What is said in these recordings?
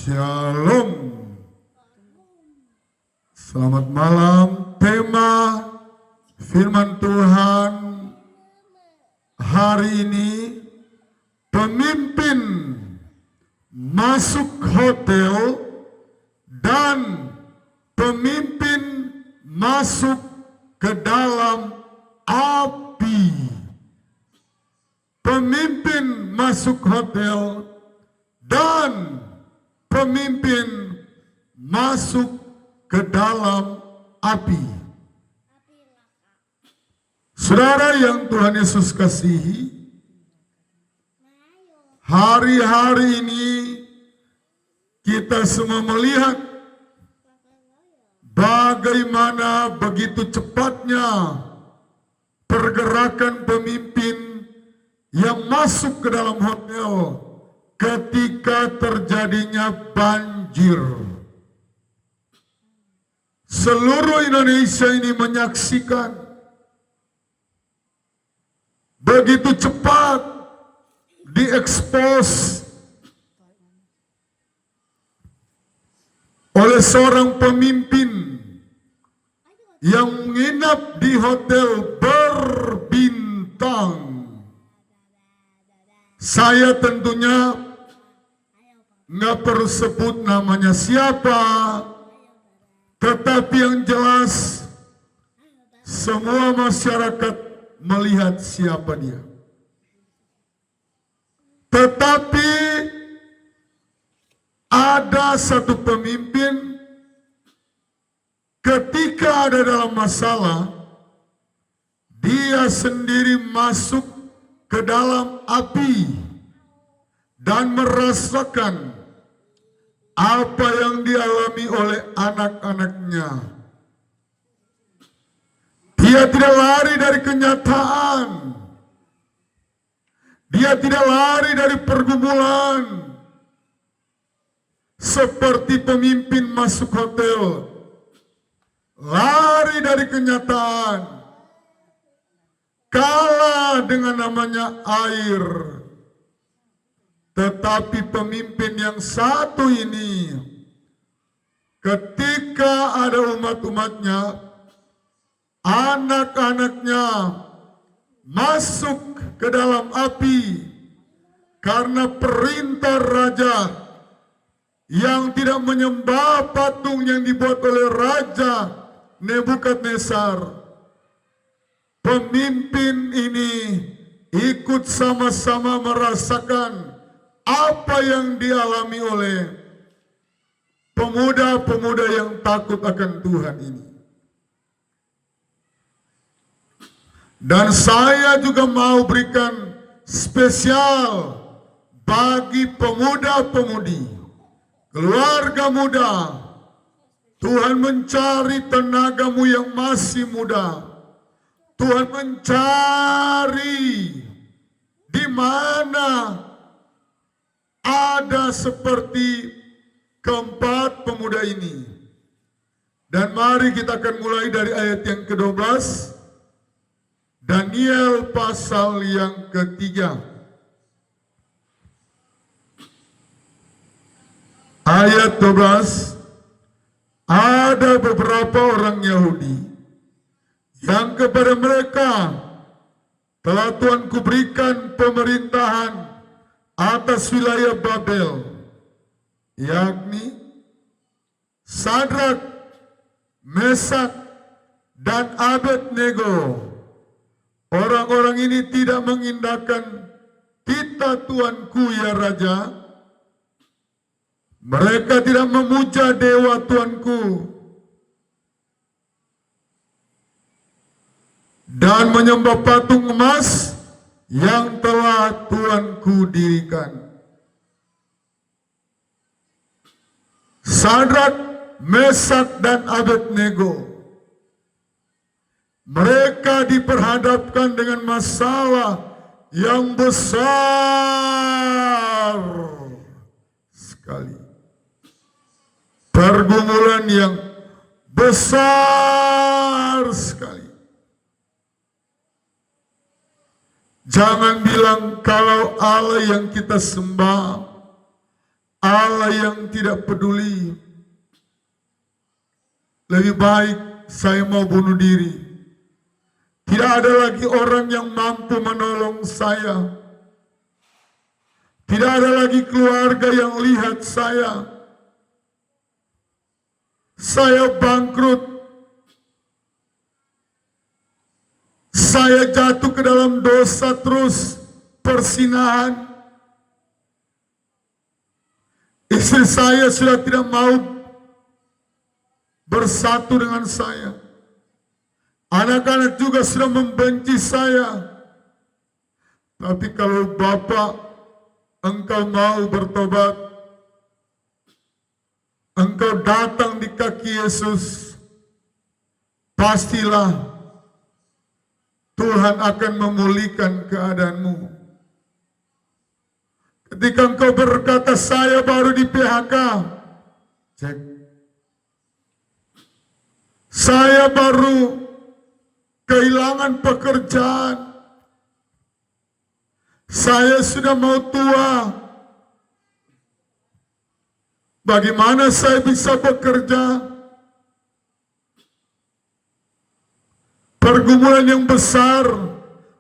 Shalom. Selamat malam. Tema firman Tuhan hari ini, pemimpin masuk hotel dan pemimpin masuk ke dalam api. Pemimpin masuk hotel dan pemimpin masuk ke dalam api. Saudara yang Tuhan Yesus kasihi, hari-hari ini kita semua melihat bagaimana begitu cepatnya pergerakan pemimpin yang masuk ke dalam hotel ketika terjadinya banjir. Seluruh Indonesia ini menyaksikan begitu cepat diekspos oleh seorang pemimpin yang menginap di hotel berbintang. Saya tentunya nggak perlu sebut namanya siapa, tetapi yang jelas semua masyarakat melihat siapa dia. Tetapi ada satu pemimpin ketika ada dalam masalah, dia sendiri masuk ke dalam api dan merasakan apa yang dialami oleh anak-anaknya. Dia tidak lari dari kenyataan. Dia tidak lari dari pergumulan. Seperti pemimpin masuk hotel, lari dari kenyataan, kalah dengan namanya air. Tetapi pemimpin yang satu ini, ketika ada umat-umatnya, anak-anaknya masuk ke dalam api karena perintah raja yang tidak menyembah patung yang dibuat oleh Raja Nebukadnezar. Pemimpin ini ikut sama-sama merasakan apa yang dialami oleh pemuda-pemuda yang takut akan Tuhan ini. Dan saya juga mau berikan spesial bagi pemuda-pemudi, keluarga muda. Tuhan mencari tenagamu yang masih muda. Tuhan mencari di mana ada seperti keempat pemuda ini. Dan mari kita akan mulai dari ayat yang ke-12. Daniel pasal yang ke-3. Ayat 12. Ada beberapa orang Yahudi yang kepada mereka telah Tuhanku berikan pemerintahan atas wilayah Babel, yakni Sadrak, Mesak, dan Abednego. Orang-orang ini tidak mengindahkan titah Tuanku ya Raja. Mereka tidak memuja dewa Tuanku dan menyembah patung emas yang telah Tuanku dirikan. Sadrak, Mesak, dan Abednego, mereka diperhadapkan dengan masalah yang besar sekali. Pergumulan yang besar sekali. Jangan bilang kalau Allah yang kita sembah Allah yang tidak peduli. Lebih baik saya mau bunuh diri. Tidak ada lagi orang yang mampu menolong saya. Tidak ada lagi keluarga yang lihat saya. Saya bangkrut. Saya jatuh ke dalam dosa terus, persinahan. Istri saya sudah tidak mau bersatu dengan saya. Anak-anak juga sudah membenci saya. Tapi kalau Bapak, engkau mau bertobat, engkau datang di kaki Yesus, pastilah Tuhan akan memulihkan keadaanmu. Ketika engkau berkata, saya baru di PHK, cek. Saya baru kehilangan pekerjaan. Saya sudah mau tua. Bagaimana saya bisa bekerja? Pergumulan yang besar,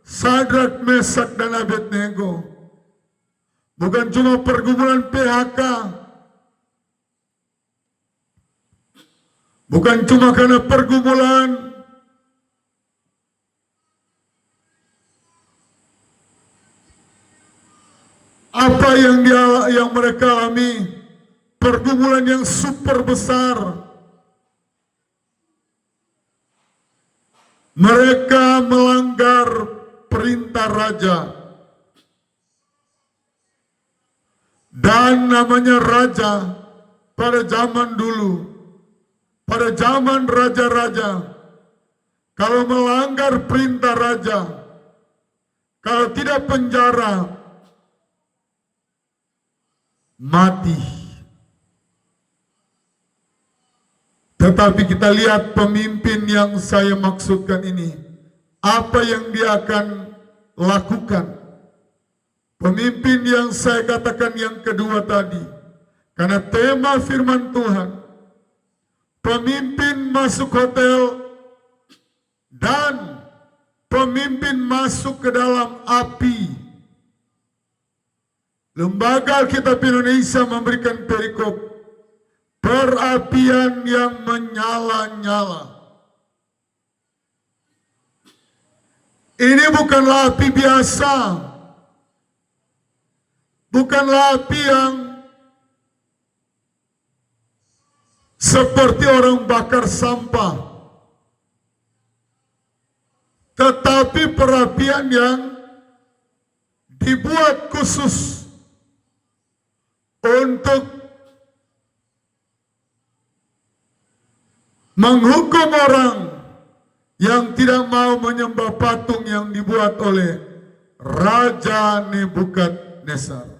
Sadrak, Mesak, dan Abednego. Bukan cuma pergumulan PHK. Bukan cuma karena pergumulan apa yang mereka alami, pergumulan yang super besar. Mereka melanggar perintah raja. Dan namanya raja pada zaman dulu, pada zaman raja-raja, kalau melanggar perintah raja, kalau tidak penjara, mati. Tetapi kita lihat pemimpin yang saya maksudkan ini, apa yang dia akan lakukan. Pemimpin yang saya katakan yang kedua tadi, karena tema firman Tuhan, pemimpin masuk hotel dan pemimpin masuk ke dalam api. Lembaga Alkitab Indonesia memberikan perikop perapian yang menyala-nyala. Ini bukanlah api biasa. Bukanlah api yang seperti orang bakar sampah. Tetapi perapian yang dibuat khusus untuk menghukum orang yang tidak mau menyembah patung yang dibuat oleh Raja Nebukadnezar.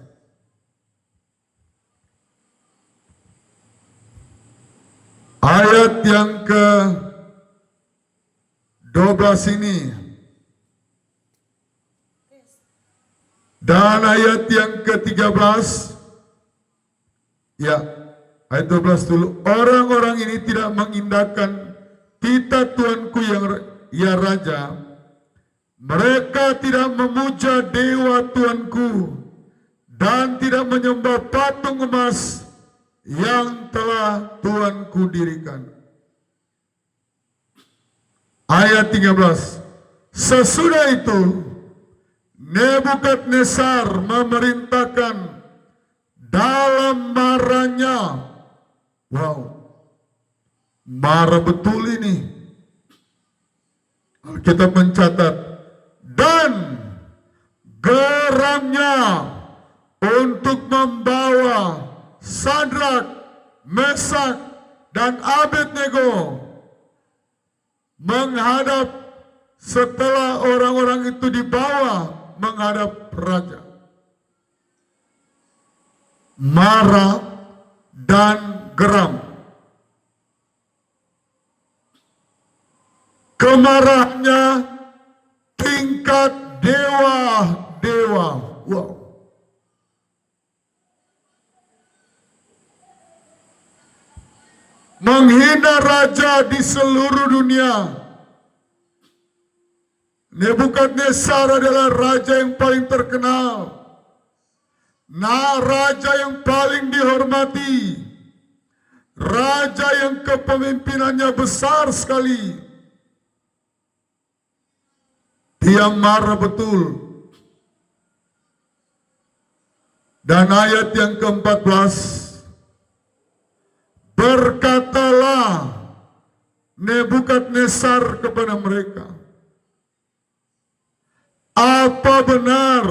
Ayat yang ke-12 ini dan ayat yang ke-13, ya, ayat 12 dulu. Orang-orang ini tidak mengindahkan titah Tuanku yang ya Raja. Mereka tidak memuja dewa Tuanku dan tidak menyembah patung emas yang telah Tuanku dirikan. Ayat 13. Sesudah itu Nebukadnezar memerintahkan dalam marahnya. Wow, marah betul ini. Alkitab mencatat, dan geramnya untuk membawa Sadrak, Mesak, dan Abednego menghadap, setelah orang-orang itu dibawa menghadap raja. Marah dan geram. Kemarahannya tingkat dewa-dewa. Wow. menghina raja di seluruh dunia. Nebukadnezar adalah raja yang paling terkenal, raja yang paling dihormati, raja yang kepemimpinannya besar sekali. Dia marah betul. Dan ayat yang ke-14, berkatalah Nebukadnezar kepada mereka, apa benar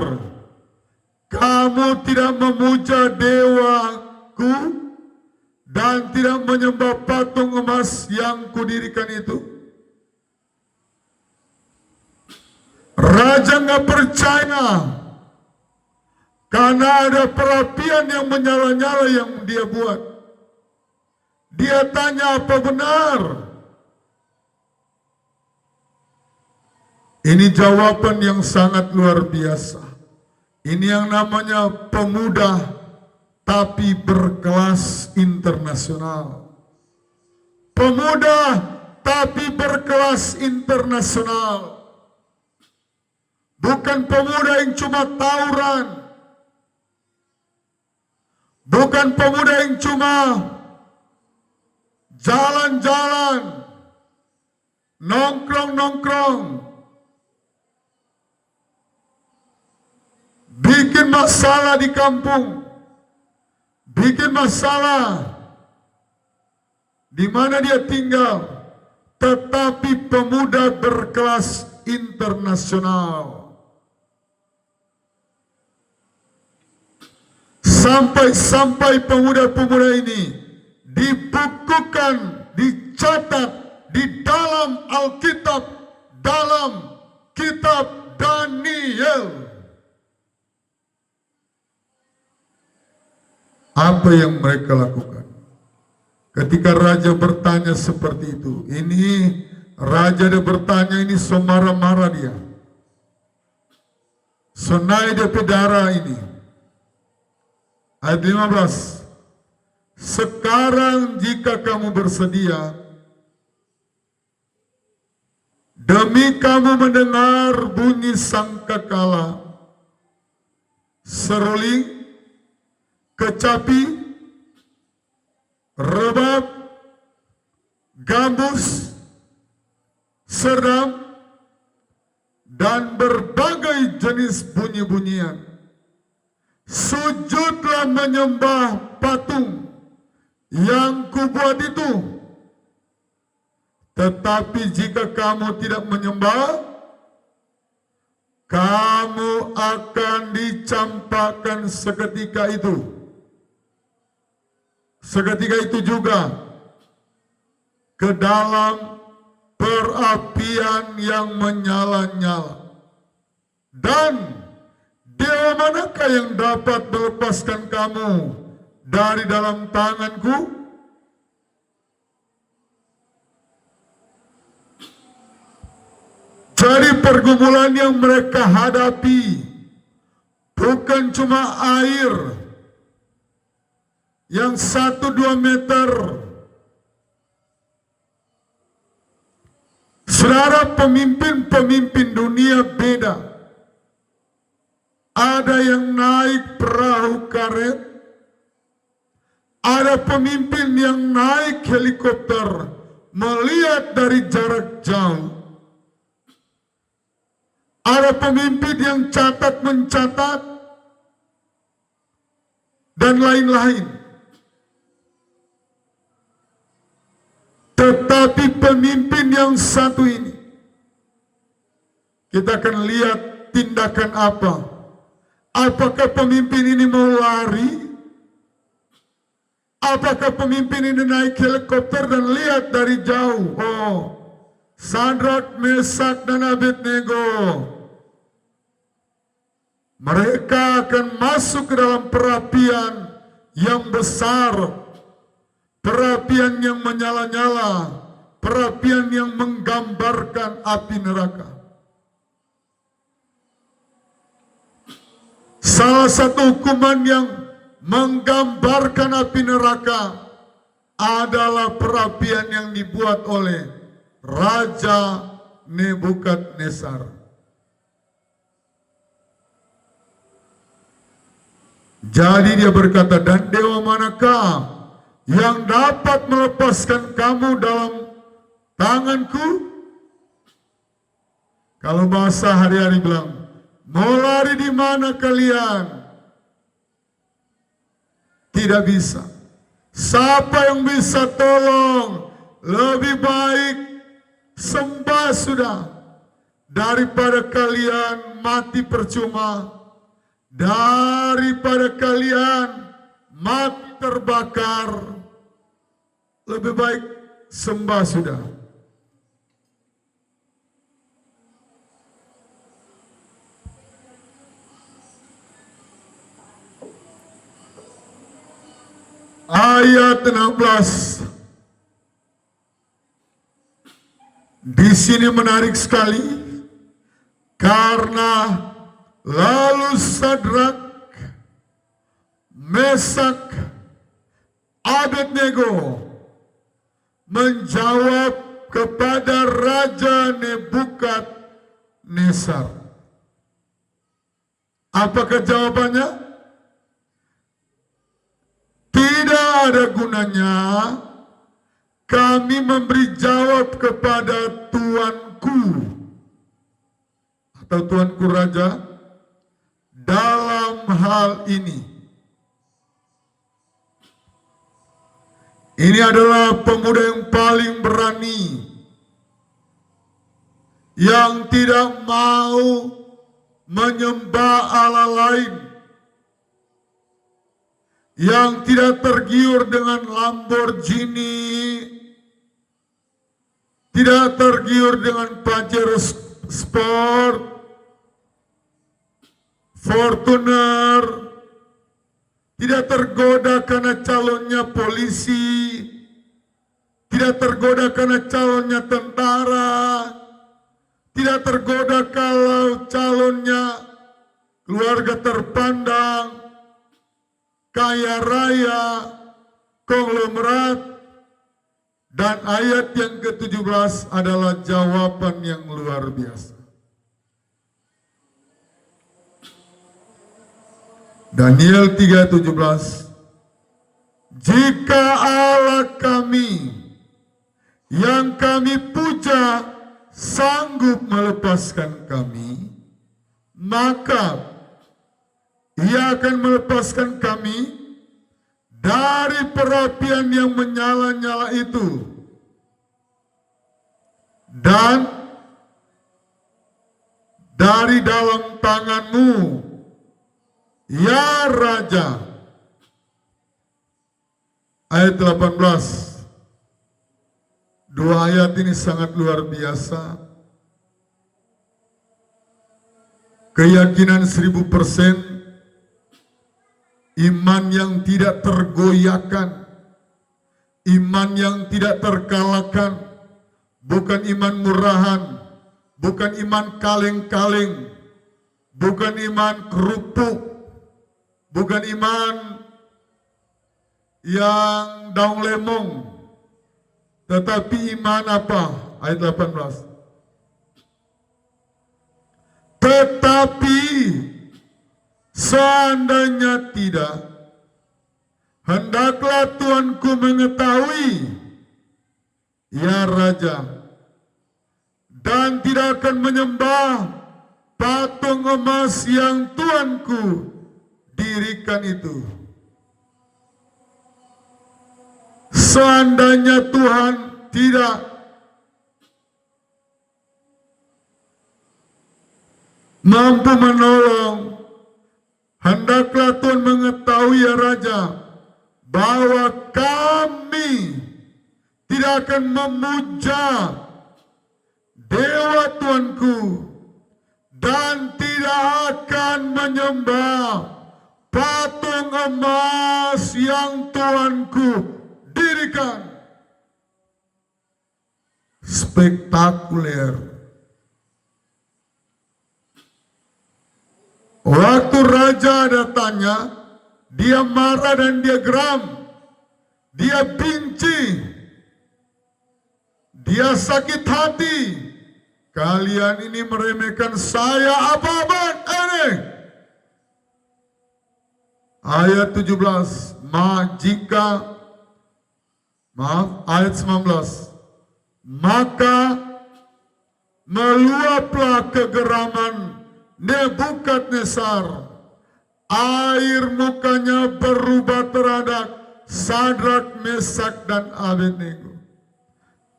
kamu tidak memuja dewaku dan tidak menyembah patung emas yang kudirikan itu? Raja nggak percaya karena ada perapian yang menyala-nyala yang dia buat. Dia tanya, apa benar? Ini jawaban yang sangat luar biasa. Ini yang namanya pemuda tapi berkelas internasional. Pemuda tapi berkelas internasional. Bukan pemuda yang cuma tawuran. Bukan pemuda yang cuma jalan-jalan, nongkrong-nongkrong, bikin masalah di kampung, bikin masalah di mana dia tinggal, tetapi pemuda berkelas internasional. Sampai-sampai pemuda-pemuda ini dibukukan, dicatat di dalam Alkitab, dalam kitab Daniel. Apa yang mereka lakukan? Ketika raja bertanya seperti itu, ini raja dia bertanya, ini semarah-marah dia, senai dia pedara ini. Ayat 15, sekarang jika kamu bersedia, demi kamu mendengar bunyi sangkakala, seruling, kecapi, rebab, gambus, seram, dan berbagai jenis bunyi-bunyian. Sujudlah menyembah patung yang kubuat itu. Tetapi jika kamu tidak menyembah, kamu akan dicampakkan seketika itu. Seketika itu juga ke dalam perapian yang menyala-nyala. Dan dewa manakah yang dapat melepaskan kamu dari dalam tanganku? Jadi pergumulan yang mereka hadapi bukan cuma air yang 1-2 meter. Saudara, pemimpin-pemimpin dunia beda. Ada yang naik perahu karet, ada pemimpin yang naik helikopter melihat dari jarak jauh, ada pemimpin yang catat mencatat, dan lain-lain. Tetapi pemimpin yang satu ini, kita akan lihat tindakan apa. Apakah pemimpin ini mau lari? Apakah pemimpin ini naik helikopter dan lihat dari jauh? Oh, Sadrak, Mesak, dan Abednego, mereka akan masuk ke dalam perapian yang besar, perapian yang menyala-nyala, perapian yang menggambarkan api neraka. Salah satu hukuman yang menggambarkan api neraka adalah perapian yang dibuat oleh Raja Nebukadnezar. Jadi dia berkata, dan dewa manakah yang dapat melepaskan kamu dalam tanganku? Kalau bahasa hari-hari bilang, mau lari di mana kalian? Tidak bisa. Siapa yang bisa tolong? Lebih baik sembah sudah daripada kalian mati percuma, daripada kalian mati terbakar. Lebih baik sembah sudah. Ayat 16. Di sini menarik sekali karena lalu Sadrak, Mesak, Abednego menjawab kepada Raja Nebukadnezar. Apakah jawabannya? Tidak ada gunanya kami memberi jawab kepada tuanku atau tuanku raja dalam hal ini. Ini adalah pemuda yang paling berani, yang tidak mau menyembah Allah lain, yang tidak tergiur dengan Lamborghini, tidak tergiur dengan Pajero Sport, Fortuner, tidak tergoda karena calonnya polisi, tidak tergoda karena calonnya tentara, tidak tergoda kalau calonnya keluarga terpandang, kaya raya, konglomerat. Dan ayat yang ke-17 adalah jawaban yang luar biasa. Daniel 3:17. Jika Allah kami yang kami puja sanggup melepaskan kami, maka Ia akan melepaskan kami dari perapian yang menyala-nyala itu, dan dari dalam tanganmu, ya Raja. Ayat 18. Dua ayat ini sangat luar biasa. Keyakinan 1000%. Iman yang tidak tergoyahkan, iman yang tidak terkalahkan, bukan iman murahan, bukan iman kaleng-kaleng, bukan iman kerupuk, bukan iman yang daun lemong, tetapi iman apa? Ayat 18. Tetapi seandainya tidak, hendaklah tuanku mengetahui, ya Raja, dan tidak akan menyembah patung emas yang tuanku dirikan itu. Seandainya Tuhan tidak mampu menolong, hendaklah Tuhan mengetahui, ya Raja, bahwa kami tidak akan memuja dewa Tuanku dan tidak akan menyembah patung emas yang Tuanku dirikan. Spektakuler. Waktu raja ada tanya, dia marah dan dia geram. dia benci, dia sakit hati. Kalian ini meremehkan saya apa-apaan ini? Ayat 17, ayat 19. Maka meluaplah kegeraman Nebukadnezar. Air mukanya berubah terhadap Sadrak, Mesak, dan Abednego.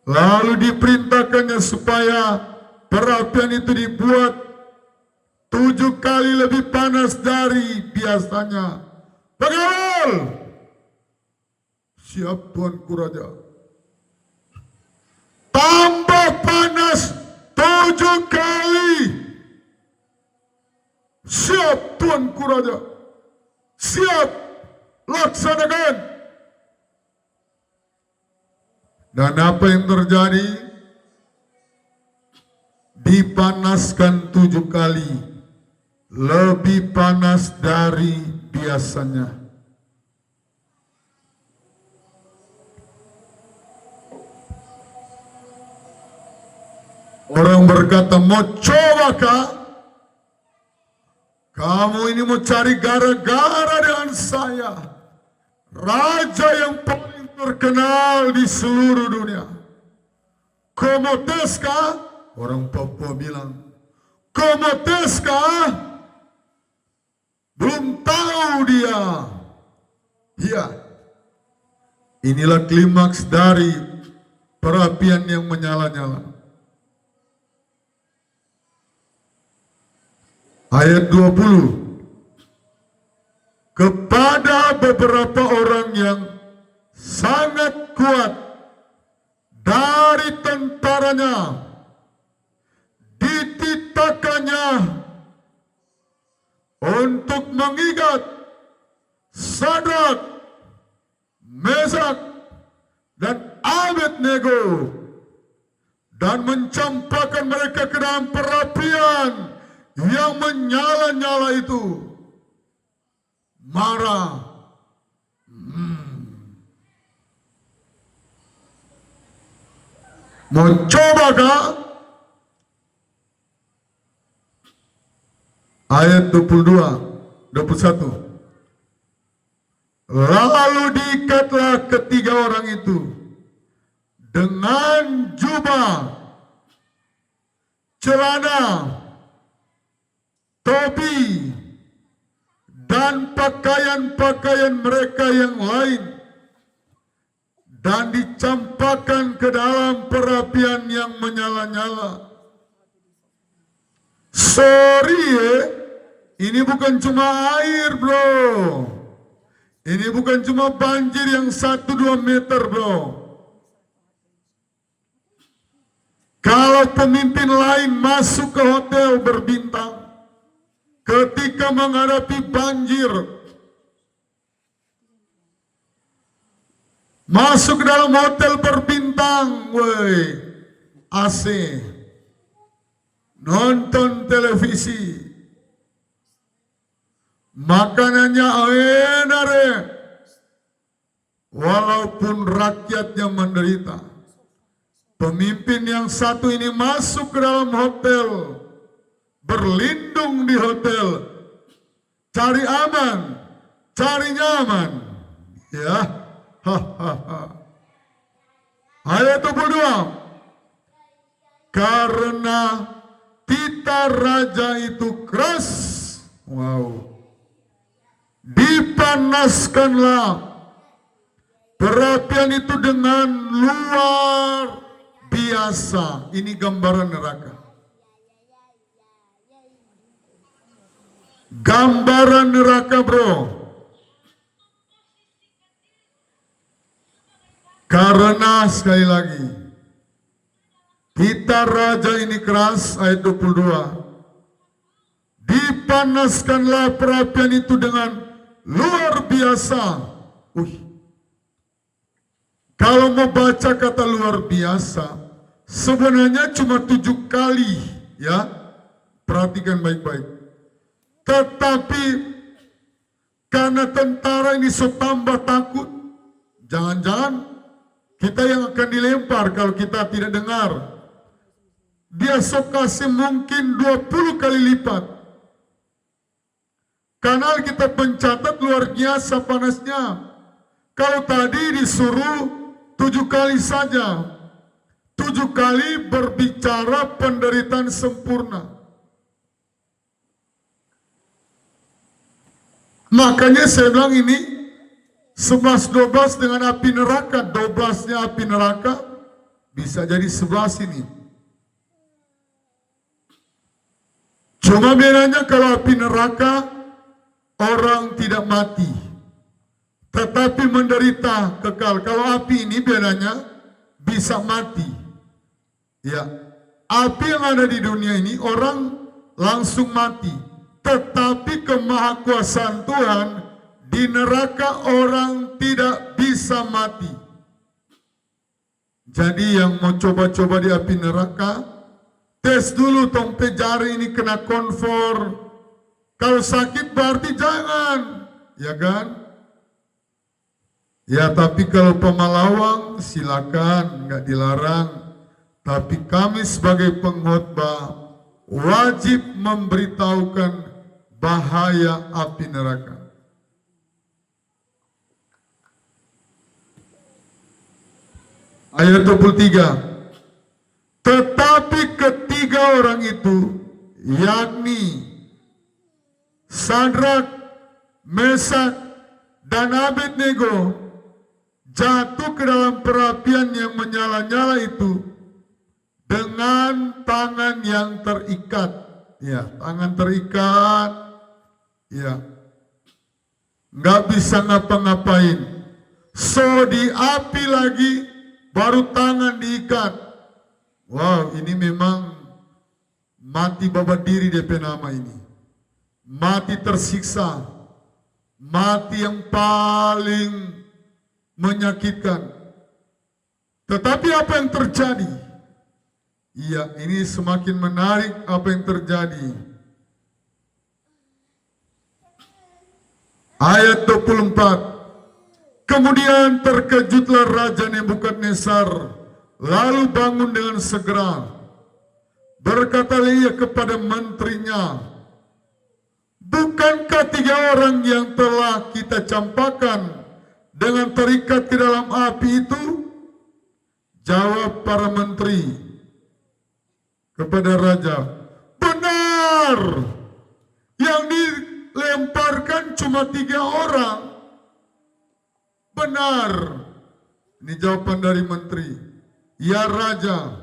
Lalu diperintahkannya supaya perapian itu dibuat 7 kali lebih panas dari biasanya. Pengawal! Siap Tuanku Raja. Tambah panas 7 kali. Siap Tuanku Raja. Siap. Laksanakan. Dan apa yang terjadi? Dipanaskan 7 kali. Lebih panas dari biasanya. Orang berkata, mau coba kah? Kamu ini mau cari gara-gara dengan saya. Raja yang paling terkenal di seluruh dunia. Komotes kah? Orang Papua bilang, komotes kah? Belum tahu dia. Iya. Inilah klimaks dari perapian yang menyala-nyala. Ayat 20. Kepada beberapa orang yang sangat kuat dari tentaranya, dititahkannya untuk mengikat Sadrak, Mesak, dan Abednego dan mencampakkan mereka ke dalam perapian yang menyala-nyala itu. Marah. Mau coba kah? Ayat 21. Lalu diikatlah ketiga orang itu dengan jubah, celana, topi, dan pakaian-pakaian mereka yang lain, dan dicampakkan ke dalam perapian yang menyala-nyala. Sorry ini bukan cuma air bro. Ini bukan cuma banjir yang 1-2 meter bro. Kalau pemimpin lain masuk ke hotel berbintang, ketika menghadapi banjir, masuk ke dalam hotel berbintang, AC, nonton televisi, makanannya enak, walaupun rakyatnya menderita. Pemimpin yang satu ini masuk ke dalam hotel, berlindung di hotel, cari aman, cari nyaman, ya. Ayat 22. Karena titah raja itu keras, dipanaskanlah perapian itu dengan luar biasa. Ini gambaran neraka. Gambaran neraka bro. Karena sekali lagi, titah raja ini keras. Ayat 22. Dipanaskanlah perapian itu dengan luar biasa. Kalau mau baca kata luar biasa, sebenarnya cuma 7 kali, ya. Perhatikan baik-baik. Tetapi karena tentara ini tambah takut, Jangan-jangan kita yang akan dilempar kalau kita tidak dengar. Dia sok kasih mungkin 20 kali lipat. Kanal kita pencatat luar biasa panasnya. Kalau tadi disuruh 7 kali saja. 7 kali berbicara penderitaan sempurna. Makanya saya bilang ini 11-12 dengan api neraka, 12-nya api neraka, bisa jadi 11 ini. Cuma bedanya kalau api neraka, orang tidak mati, tetapi menderita kekal. Kalau api ini bedanya, bisa mati. Ya, api yang ada di dunia ini, orang langsung mati. Tetapi kemahakuasaan Tuhan, di neraka orang tidak bisa mati. Jadi yang mau coba-coba di api neraka, tes dulu tong jari ini kena konfor. Kalau sakit berarti jangan, ya kan? Ya tapi kalau pemalawang silakan, nggak dilarang. Tapi kami sebagai pengkhotbah wajib memberitahukan bahaya api neraka. Ayat 23. Tetapi ketiga orang itu, yakni Sadrak, Mesak, dan Abednego, jatuh ke dalam perapian yang menyala-nyala itu dengan tangan yang terikat. Ya, tangan terikat. Ya, nggak bisa ngapa-ngapain. So di api lagi, baru tangan diikat. Wow, ini memang mati babat diri DP nama ini. Mati tersiksa. Mati yang paling menyakitkan. Tetapi apa yang terjadi? Iya, ini semakin menarik apa yang terjadi. Ayat 24. Kemudian terkejutlah Raja Nebukadnezar, lalu bangun dengan segera. Berkatalah ia kepada menterinya, bukankah 3 orang yang telah kita campakkan dengan terikat ke dalam api itu? Jawab para menteri kepada raja, benar, yang dilemparkan cuma 3 orang. Benar. Ini jawaban dari menteri. Ya raja.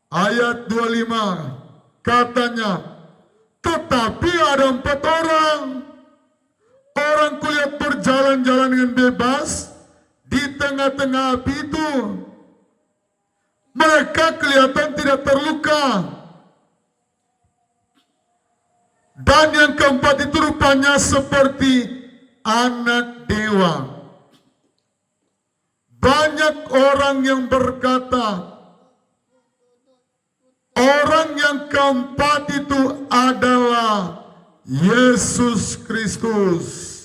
Ayat 25 katanya, tetapi ada 4 orang. Orang kulihat berjalan-jalan dengan bebas di tengah-tengah api itu. Mereka kelihatan tidak terluka. Dan yang keempat itu rupanya seperti anak dewa. Banyak orang yang berkata, orang yang keempat itu adalah Yesus Kristus.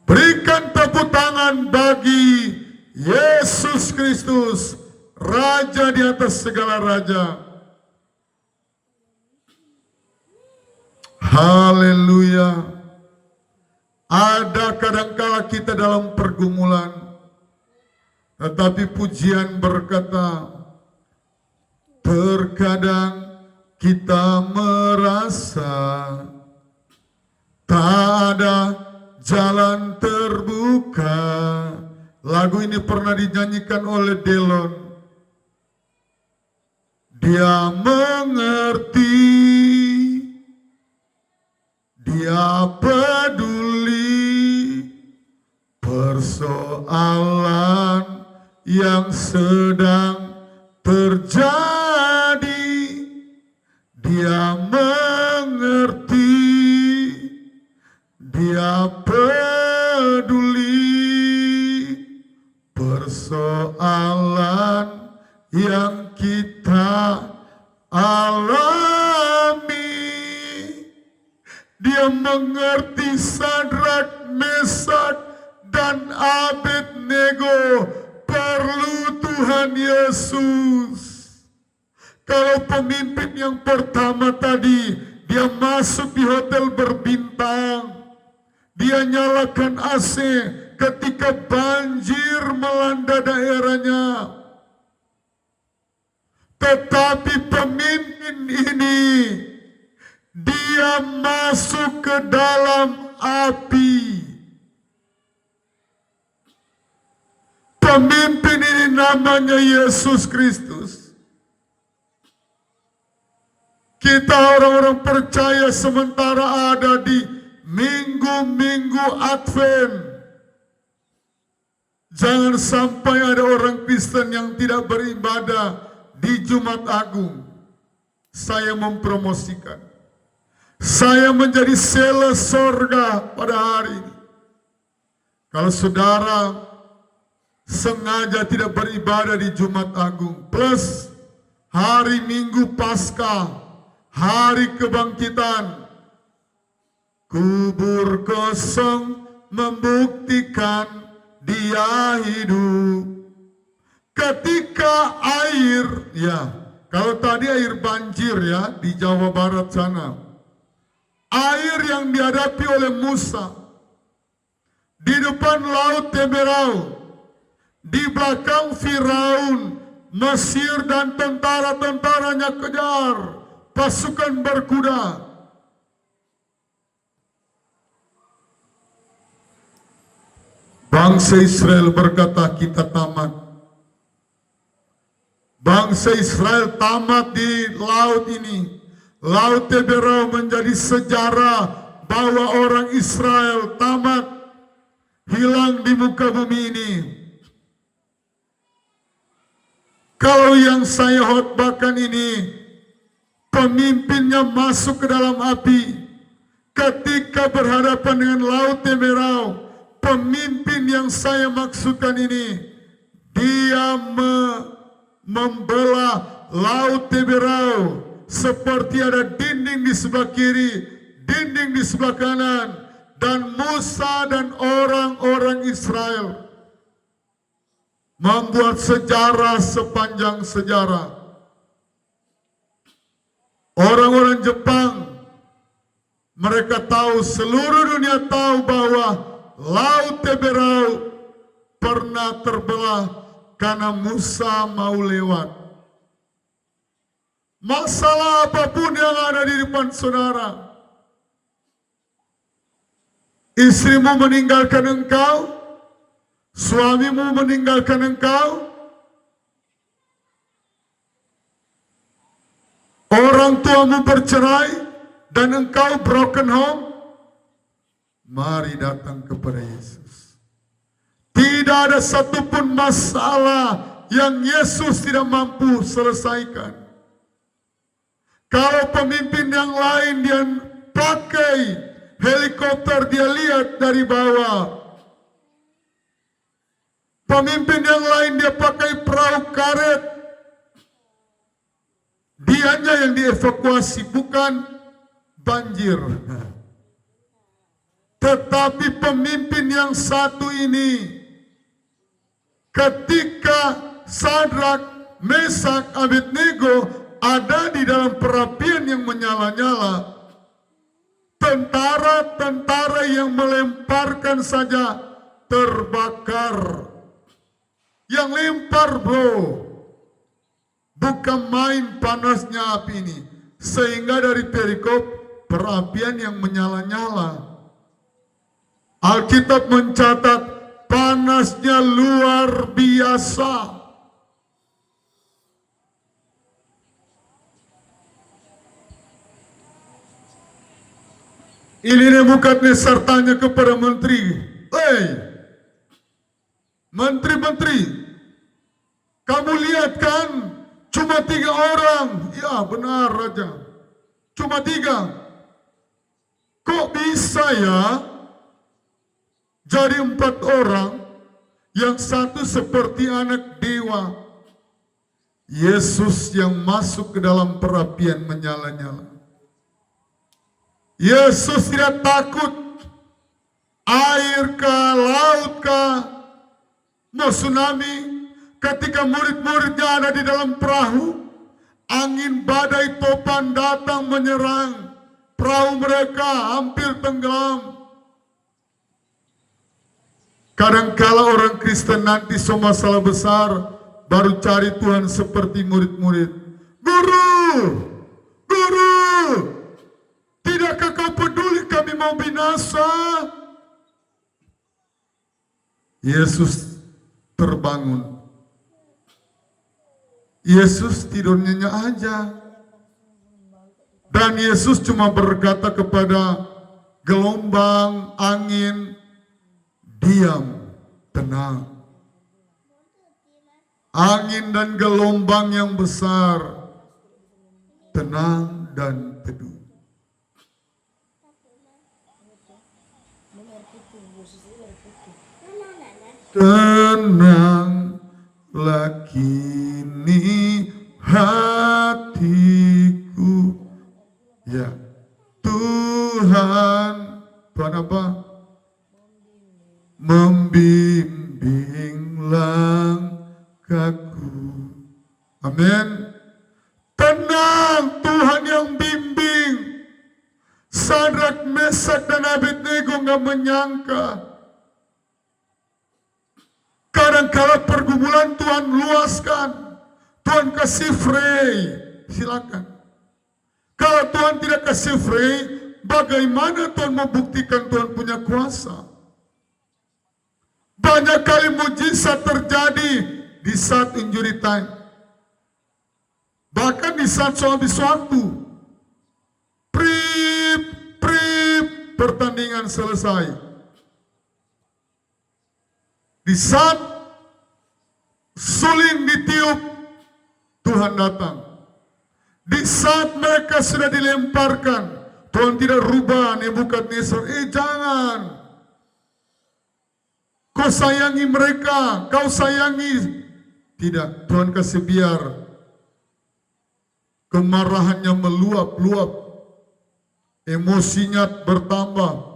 Berikan tepuk tangan bagi Yesus Kristus, Raja di atas segala raja. Haleluya. Ada kadangkala kita dalam pergumulan, tetapi pujian berkata, terkadang kita merasa tak ada jalan terbuka. Lagu ini pernah dinyanyikan oleh Delon. Dia mengerti, dia peduli persoalan yang sedang terjadi. Dia mengerti, dia peduli persoalan yang kita alami. Dia mengerti Sadrak, Mesak, Abednego perlu Tuhan Yesus. Kalau pemimpin yang pertama tadi, dia masuk di hotel berbintang, dia nyalakan AC ketika banjir melanda daerahnya. Tetapi pemimpin ini, dia masuk ke dalam api. Pemimpin ini namanya Yesus Kristus. Kita orang-orang percaya sementara ada di minggu-minggu Advent, jangan sampai ada orang Kristen yang tidak beribadah di Jumat Agung. Saya mempromosikan, saya menjadi sales sorga pada hari ini. Kalau saudara sengaja tidak beribadah di Jumat Agung plus hari Minggu Paskah, hari kebangkitan, kubur kosong membuktikan dia hidup. Ketika air, ya, kalau tadi air banjir ya di Jawa Barat sana, air yang dihadapi oleh Musa di depan Laut Teberau, di belakang Firaun, Mesir dan tentara-tentaranya kejar, pasukan berkuda. Bangsa Israel berkata, kita tamat. Bangsa Israel tamat di laut ini. Laut Teberau menjadi sejarah bahwa orang Israel tamat, hilang di muka bumi ini. Kalau yang saya khotbahkan ini, pemimpinnya masuk ke dalam api. Ketika berhadapan dengan Laut Teberau, pemimpin yang saya maksudkan ini, dia membelah Laut Teberau seperti ada dinding di sebelah kiri, dinding di sebelah kanan, dan Musa dan orang-orang Israel membuat sejarah sepanjang sejarah. Orang-orang Jepang, mereka tahu, seluruh dunia tahu bahwa Laut Teberau pernah terbelah karena Musa mau lewat. Masalah apapun yang ada di depan saudara, istrimu meninggalkan engkau, suamimu meninggalkan engkau, orang tuamu bercerai, dan engkau broken home, mari datang kepada Yesus. Tidak ada satupun masalah yang Yesus tidak mampu selesaikan. Kalau pemimpin yang lain dia pakai helikopter, dia lihat dari bawah. Pemimpin yang lain dia pakai perahu karet, dianya yang dievakuasi, bukan banjir. Tetapi pemimpin yang satu ini, ketika Sadrak, Mesak, Abednego ada di dalam perapian yang menyala-nyala, tentara-tentara yang melemparkan saja terbakar. Yang lempar bro, bukan main panasnya api ini, sehingga dari perikop perapian yang menyala-nyala, Alkitab mencatat panasnya luar biasa. Ini Nebukadnezar tanya kepada menteri, "Hei, menteri-menteri, kamu lihat kan cuma 3 orang?" "Ya benar Raja, cuma 3. Kok bisa ya jadi 4 orang, yang satu seperti anak dewa?" Yesus yang masuk ke dalam perapian menyala-nyala. Yesus tidak takut air kah, laut kah, mau tsunami, ketika murid-muridnya ada di dalam perahu, angin badai topan datang menyerang, perahu mereka hampir tenggelam. Kadangkala orang Kristen nanti semua masalah besar, baru cari Tuhan seperti murid-murid. Guru, guru, tidakkah kau peduli kami mau binasa? Yesus terbangun. Yesus tidur nyenyak aja. Dan Yesus cuma berkata kepada gelombang, angin, diam, tenang. Angin dan gelombang yang besar, tenang dan teduh. Tenanglah kini hatiku, ya Tuhan. Tuhan apa? Membimbing langkahku. Amin. Tenang, Tuhan yang bimbing. Sadrak, Mesak, dan Abednego nggak menyangka. Kadangkala pergumulan Tuhan luaskan, Tuhan kasih free, silakan. Kalau Tuhan tidak kasih free, bagaimana Tuhan membuktikan Tuhan punya kuasa? Banyak kali mujizat terjadi di saat injury time, bahkan di saat habis waktu. Pertandingan selesai. Di saat suling ditiup, Tuhan datang. Di saat mereka sudah dilemparkan, Tuhan tidak rubah. Nebukadnezar, jangan. Kau sayangi mereka, kau sayangi. Tidak, Tuhan kasih biar. Kemarahannya meluap-luap. Emosinya bertambah.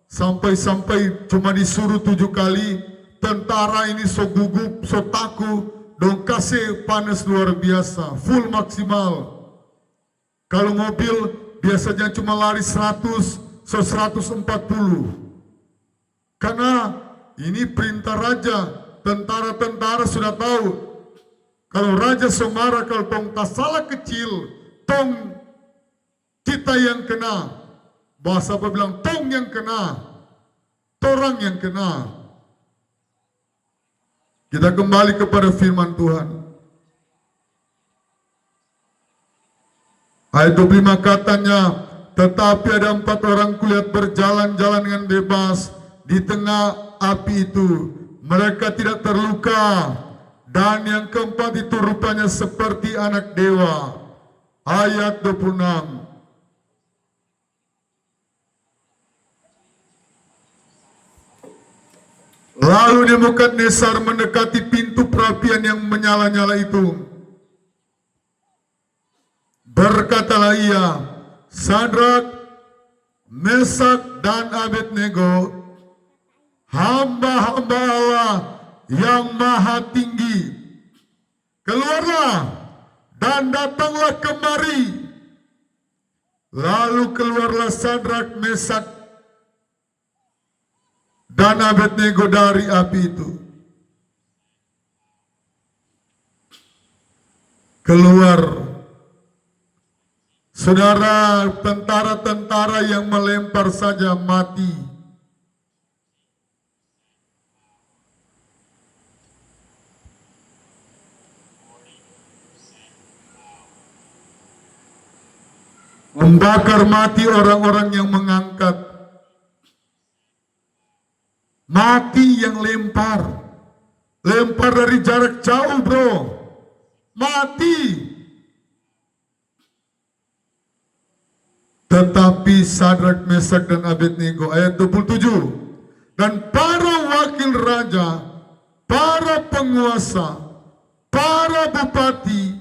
Sampai-sampai cuma disuruh 7 kali. Tentara ini so gugup, so takut, dong kasih panas luar biasa, full maksimal. Kalau mobil biasanya cuma lari 100, so 140. Karena ini perintah raja, tentara-tentara sudah tahu. Kalau raja marah, kalau tong tak salah kecil, tong kita yang kena. Bahasa apa bilang, tong yang kena, torang yang kena. Kita kembali kepada firman Tuhan. Ayat 25 katanya, tetapi ada 4 orang kulihat berjalan-jalan dengan bebas di tengah api itu. Mereka tidak terluka. Dan yang keempat itu rupanya seperti anak dewa. Ayat 26. Lalu Nebukadnezar mendekati pintu perapian yang menyala-nyala itu. Berkatalah ia, Sadrak, Mesak, dan Abednego, hamba-hamba Allah yang maha tinggi, keluarlah dan datanglah kemari. Lalu keluarlah Sadrak, Mesak, dan Abednego dari api itu. Keluar. Saudara, tentara-tentara yang melempar saja mati. Membakar mati orang-orang yang mengangkat. Mati yang lempar. Lempar dari jarak jauh, bro. Mati. Tetapi Sadrak, Mesak, dan Abednego, ayat 27. Dan para wakil raja, para penguasa, para bupati,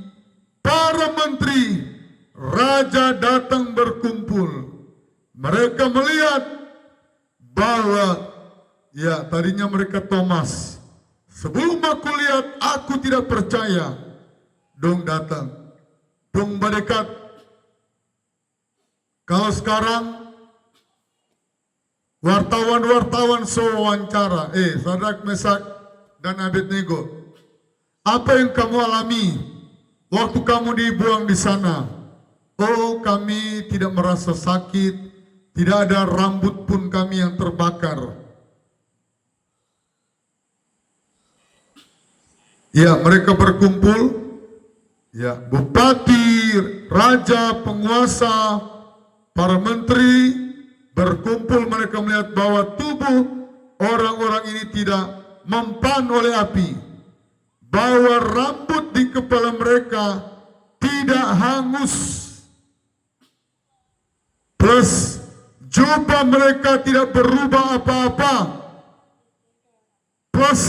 para menteri, raja datang berkumpul. Mereka melihat bahwa, ya, tadinya mereka Thomas, Sebelum aku lihat, aku tidak percaya. Dong datang, dong mendekat. Kalau sekarang wartawan wawancara, Sadrak, Mesak, dan Abednego, apa yang kamu alami waktu kamu dibuang di sana? Oh, kami tidak merasa sakit, tidak ada rambut pun kami yang terbakar. Ya, mereka berkumpul. Ya, bupati, raja, penguasa, para menteri berkumpul. Mereka melihat bahwa tubuh orang-orang ini tidak mempan oleh api, bahwa rambut di kepala mereka tidak hangus, plus jubah mereka tidak berubah apa-apa, plus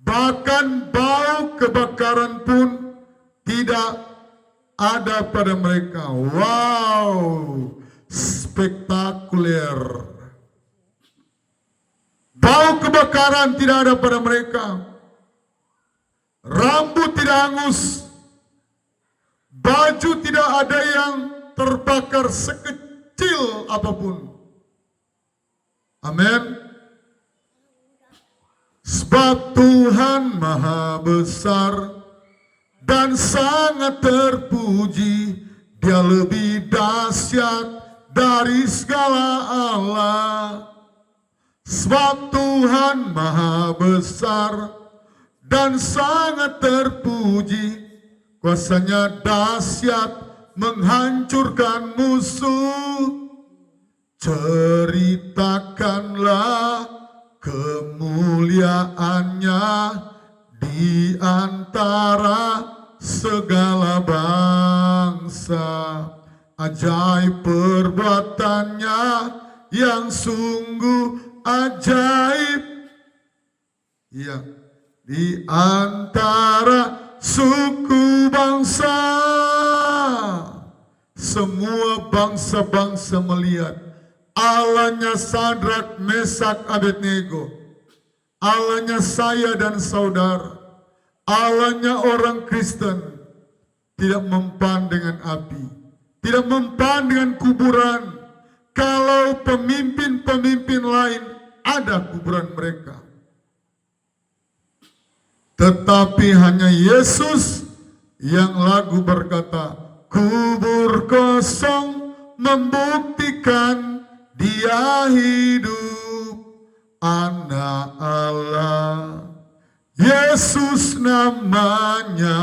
bahkan bau kebakaran pun tidak ada pada mereka. Wow, spektakuler. Bau kebakaran tidak ada pada mereka. Rambut tidak hangus. Baju tidak ada yang terbakar sekecil apapun. Amin. Sebab Tuhan Maha Besar dan sangat terpuji, Dia lebih dahsyat dari segala Allah. Sebab Tuhan Maha Besar dan sangat terpuji, kuasanya dahsyat menghancurkan musuh. Ceritakanlah kemuliaannya di antara segala bangsa, ajaib perbuatannya yang sungguh ajaib. Ya, di antara suku bangsa, semua bangsa-bangsa melihat Allahnya Sadrak, Mesak, Abednego, Allahnya saya dan saudara, Allahnya orang Kristen, tidak mempan dengan api, tidak mempan dengan kuburan. Kalau pemimpin-pemimpin lain ada kuburan mereka, tetapi hanya Yesus yang lagu berkata, kubur kosong membuktikan Dia hidup, Anak Allah. Yesus namanya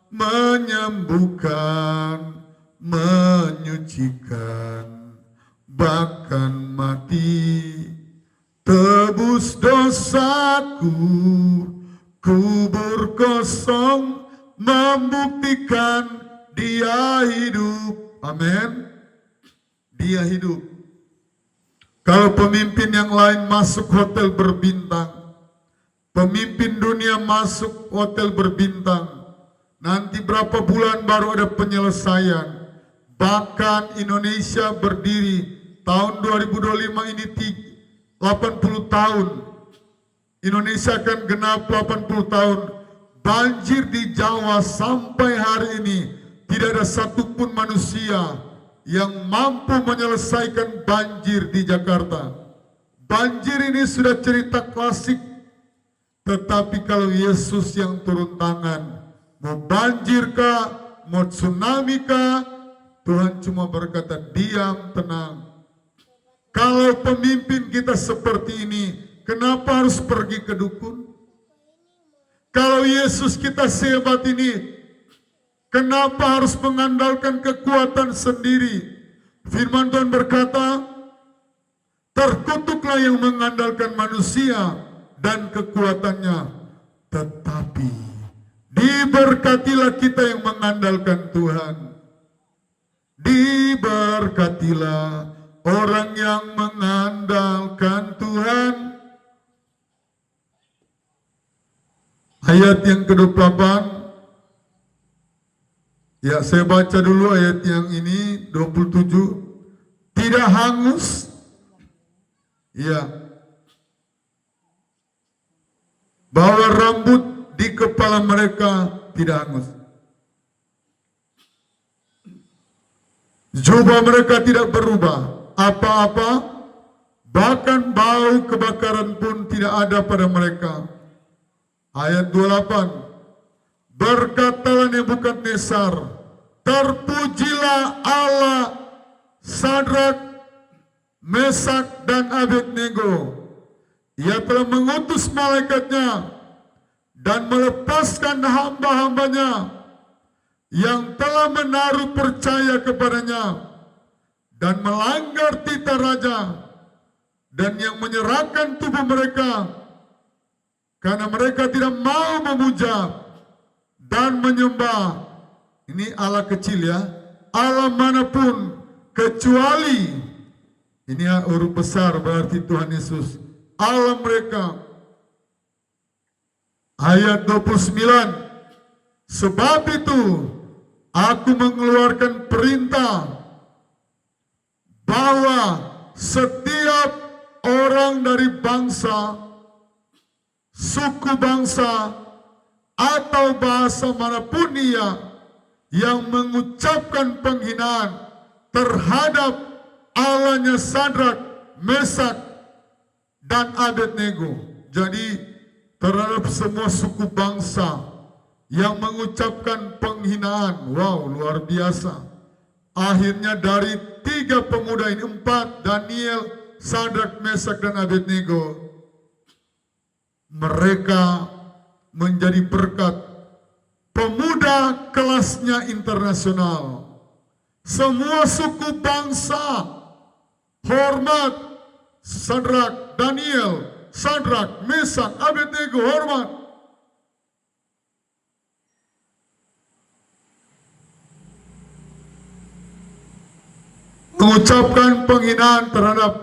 menyembuhkan, menyucikan, bahkan mati tebus dosaku. Kubur kosong membuktikan Dia hidup. Amin. Dia hidup. Kalau pemimpin yang lain masuk hotel berbintang, pemimpin dunia masuk hotel berbintang, nanti berapa bulan baru ada penyelesaian. Bahkan Indonesia berdiri tahun 2025 ini 80 tahun. Indonesia akan genap 80 tahun. Banjir di Jawa sampai hari ini tidak ada satupun manusia yang mampu menyelesaikan banjir di Jakarta. Banjir ini sudah cerita klasik. Tetapi kalau Yesus yang turun tangan, mau banjir kah, mau tsunami kah, Tuhan cuma berkata diam, tenang. Kalau pemimpin kita seperti ini, kenapa harus pergi ke dukun? Kalau Yesus kita sehebat ini, kenapa harus mengandalkan kekuatan sendiri? Firman Tuhan berkata, terkutuklah yang mengandalkan manusia dan kekuatannya, tetapi diberkatilah kita yang mengandalkan Tuhan. Diberkatilah orang yang mengandalkan Tuhan. Ayat yang ke-28. Ya, saya baca dulu ayat yang ini 27. Tidak hangus. Ya. bahwa rambut di kepala mereka tidak hangus. Jubah mereka tidak berubah apa-apa, bahkan bau kebakaran pun tidak ada pada mereka. Ayat 28, berkatalah Nebukadnezar, terpujilah Allah Sadrak, Mesak dan Abednego. Ia telah mengutus malaikatnya dan melepaskan hamba-hambanya yang telah menaruh percaya kepadanya dan melanggar titah raja, dan yang menyerahkan tubuh mereka karena mereka tidak mau memuja dan menyembah, ini Allah kecil ya, Allah manapun kecuali, ini huruf besar berarti Tuhan Yesus, Allah mereka. Ayat 29, sebab itu aku mengeluarkan perintah bahwa setiap orang dari bangsa, suku bangsa, atau bahasa manapun ia yang mengucapkan penghinaan terhadap Allahnya Sadrak, Mesak, dan Abednego. Jadi terhadap semua suku bangsa yang mengucapkan penghinaan. Wow, luar biasa. Akhirnya dari 3 pemuda ini, 4, Daniel, Sadrak, Mesak, dan Abednego, mereka menjadi berkat. Pemuda kelasnya internasional. Semua suku bangsa hormat Sadrak, Daniel, Sadrak, Mesak, Abednego, hormat. Mengucapkan penghinaan terhadap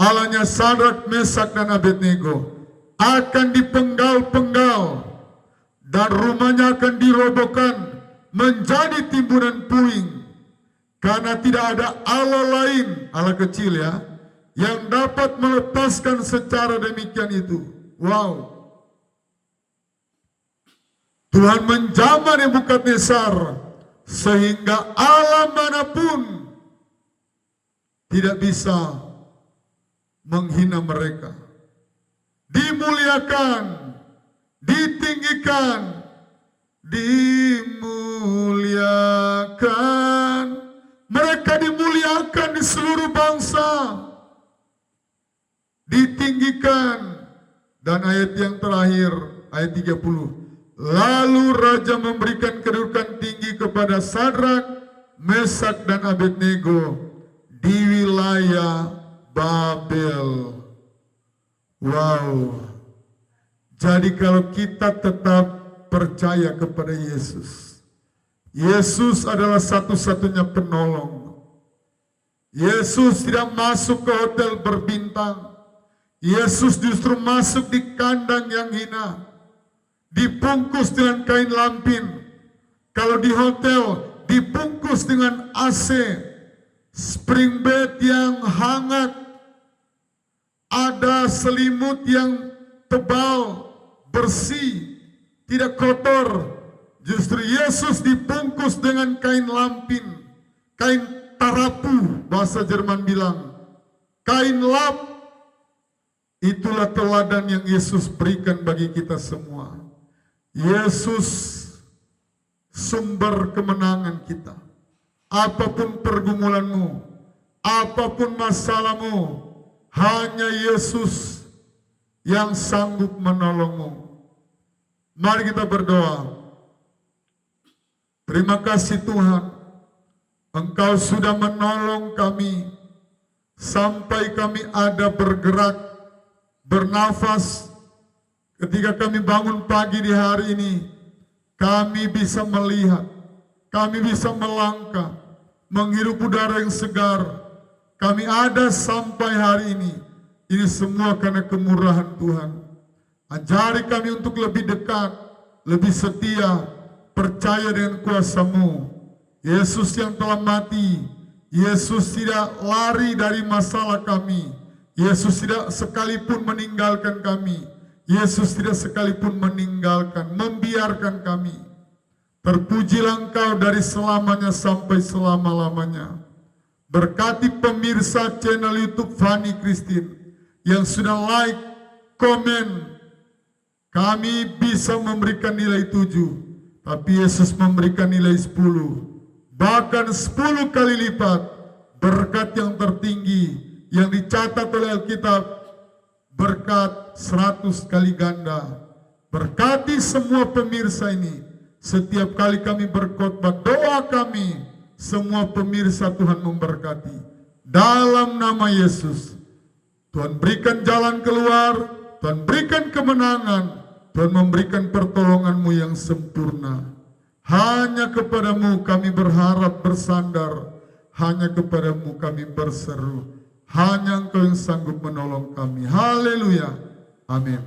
Allahnya Sadrak, Mesak, dan Abednego akan dipenggal-penggal dan rumahnya akan dirobohkan menjadi timbunan puing, karena tidak ada Allah lain, Allah kecil ya, yang dapat melepaskan secara demikian itu. Wow. Tuhan menjamah Nebukadnezar sehingga Allah manapun tidak bisa menghina mereka. Dimuliakan, ditinggikan, dimuliakan. Mereka dimuliakan di seluruh bangsa, ditinggikan. Dan ayat yang terakhir, ayat 30. Lalu Raja memberikan kedudukan tinggi kepada Sadrak, Mesak, dan Abednego di wilayah Babel. Wow. Jadi kalau kita tetap percaya kepada Yesus, Yesus adalah satu-satunya penolong. Yesus tidak masuk ke hotel berbintang. Yesus justru masuk di kandang yang hina, dibungkus dengan kain lampin. Kalau di hotel dibungkus dengan AC, spring bed yang hangat, ada selimut yang tebal, bersih, tidak kotor. Justru Yesus dibungkus dengan kain lampin, kain tarapu, bahasa Jerman bilang, kain lap. Itulah teladan yang Yesus berikan bagi kita semua. Yesus sumber kemenangan kita. Apapun pergumulanmu, apapun masalahmu, hanya Yesus yang sanggup menolongmu. Mari kita berdoa. Terima kasih Tuhan, Engkau sudah menolong kami sampai kami ada bergerak, bernafas. Ketika kami bangun pagi di hari ini, kami bisa melihat, kami bisa melangkah, menghirup udara yang segar. Kami ada sampai hari ini. Ini semua karena kemurahan Tuhan. Ajari kami untuk lebih dekat, lebih setia, percaya dengan kuasa-Mu. Yesus yang telah mati, Yesus tidak lari dari masalah kami. Yesus tidak sekalipun meninggalkan kami. Yesus tidak sekalipun meninggalkan, membiarkan kami. Terpujilah Engkau dari selamanya sampai selama-lamanya. Berkati pemirsa channel YouTube Fani Christine yang sudah like, komen. Kami bisa memberikan nilai 7, tapi Yesus memberikan nilai 10. Bahkan 10 kali lipat berkat yang tertinggi yang dicatat oleh Alkitab, berkat 100 kali ganda. Berkati semua pemirsa ini. Setiap kali kami berkhotbah, doa kami, semua pemirsa Tuhan memberkati. Dalam nama Yesus, Tuhan berikan jalan keluar, Tuhan berikan kemenangan, Tuhan memberikan pertolongan-Mu yang sempurna. Hanya kepadamu kami berharap bersandar, hanya kepadamu kami berseru. Hanya Engkau yang sanggup menolong kami. Haleluya. Amin.